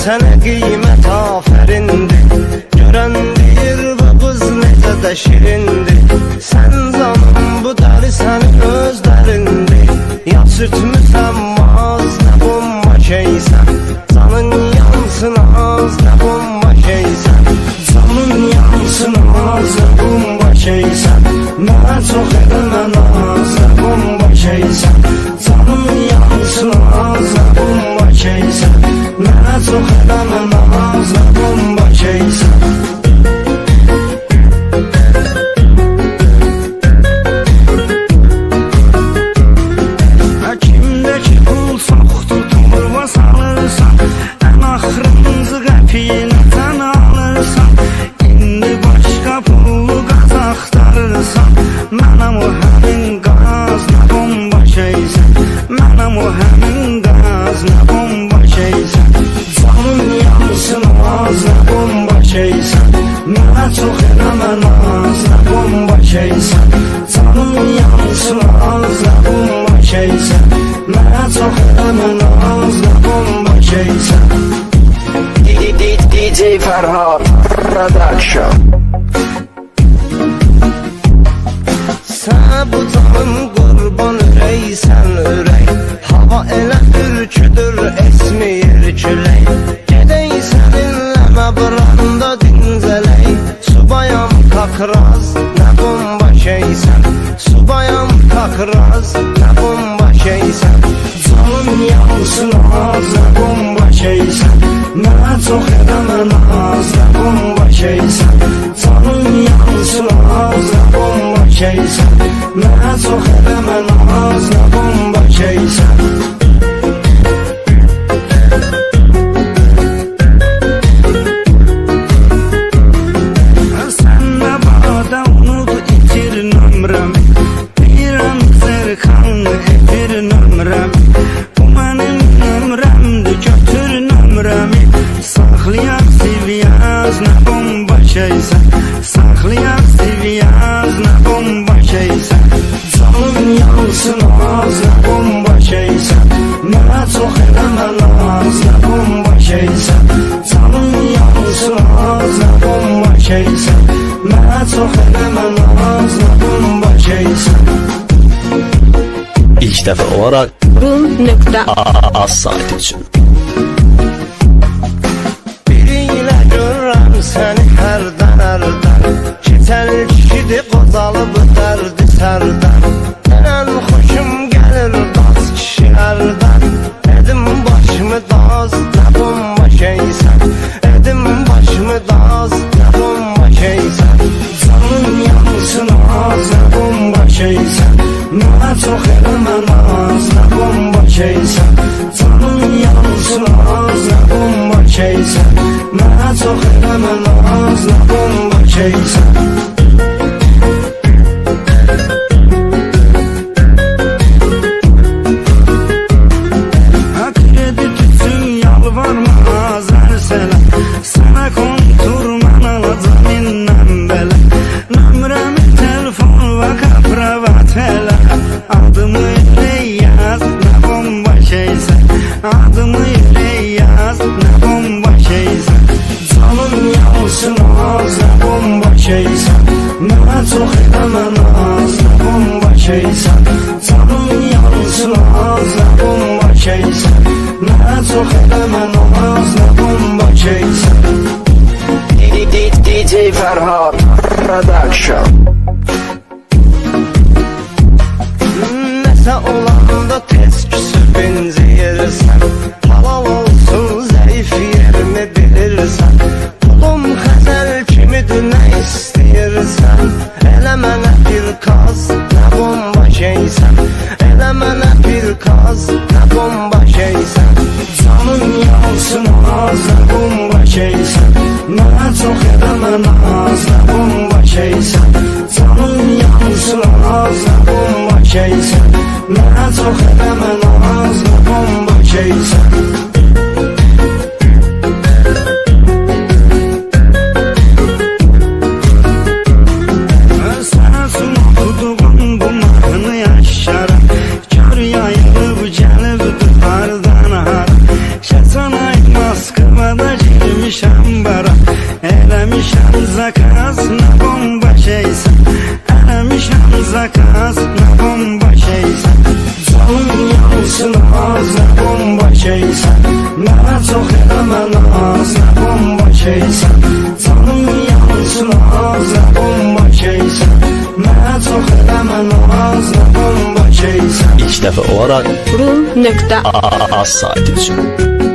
sənə qiymət afərindir. Görən deyir bu qız necə də şirindir. Sən canım bu dəri sənin özlərindir. Ya sürtmüsən maz, nə bomba şeysən. Canın yansın az, nə bomba şeysən. Canın yansın az, nə bomba şeysən. Mənə çox eləmə naz, nə bomba şeysən. Canın yansın az, nə bomba şeysən. Mənə çox eləmə naz, nə bomba şeysən. Kimdəki pul çoxdur, torba salırsan. Ən axırıncı qəpiyinə sən alırsan. İndi başqa pullu qaz axtarırsan. Mənəm o həmin qaz, nə bomba şeysən. Mənəm o həmin qaz, nə bomba şeysən. Canın yansın az, nə bomba şeysən. Mənə çox eləmə naz, nə bomba şeysən. Canın yansın az, nə bomba şeysən. Mənə çox eləmə naz, nə bomba şeysən. DJ Ferhat Production. Sənə bu canım qurban ürəksən ürək. Hava elə ürküdür, esmir külək. Gedək səninlə məbranda dincələk. Subayam kakraz, nə bomba şeysən. Subayam kakraz, nə bomba şeysən. Canım yansın az, nə bomba şeysən. Mənə çox eləmə naz, nə bomba şeysən. Canım yansın az, nə bomba şeysən. Mənə çox eləmə naz, nə bomba şeysən. Sən də bağda unut itir nömrəmi. Deyirəm zərxanlı etir nömrəmi. Bu mənim nömrəmdir, götür nömrəmi. Saxlayaq siviyaz, nə bomba şeysən. Saxlayaq siviyaz, nə bomba şeysən. Canım yansın az, nə bomba şeysən. Mənə çox eləmə naz, nə bomba şeysən. Canım yansın az, nə bomba şeysən. Mənə çox eləmə naz, nə bomba şeysən. İlk dəfə olaraq Rum.az sayt üçün Biri ilə görürəm səni hərdən. Keçəl kişidir, qocalı bu dərdi sərdən. Ən xoşum gəlir daz kişilərdən. Edim başımı daz, nə bomba şeysən. Edim başımı daz, nə bomba şeysən. Canım yansın az, nə bomba şeysən. Mənə çox eləmə naz, nə bomba şeysən. Canım yansın az, nə bomba şeysən. Mənə çox eləmə naz, nə bomba şeysən. Kredit üçün yalvarma azər sənə. Sənə kontur mən alacam indən belə. Nömrəmi telefon və kapravat elə. Adımı ürək yaz, nə bomba şeysən. Adımı ürək yaz, nə bomba şeysən. Canım yansın az, nə bomba şeysən. Mənə çox eləmə naz, nə bomba şeysən. Canım yansın az, nə bomba şeysən. Mənə çox eləmə naz, nə bomba şeysən. DJ Ferhat Production. Nəsə olanda tez küsür benziyirsən. Halal olsun zəif yerimi bilirsən. Pulum xəzəl kimidir, nə istəyirsən. Elə mənə bir kaz, nə bomba şeysən. Elə mənə bir kaz, nə bomba şeysən. Canım yansın az, nə bomba şeysən. Mənə çox eləmə naz, nə bomba şeysən. Canım yansın az, nə bomba şeysən. Mənə çox eləmə naz, nə bomba şeysən. Sənsin oxuduğum bu mahnı yaşarım. Kör yayılıb gəlib hardan hara. Keçən ay Moskvada naz, nə bomba şeysən. Mənə çox eləmə naz, nə bomba şeysən. Canım yansın az, nə bomba şeysən. Mənə çox eləmə naz, nə bomba şeysən. İlk dəfə olaraq ru.az az saat üçün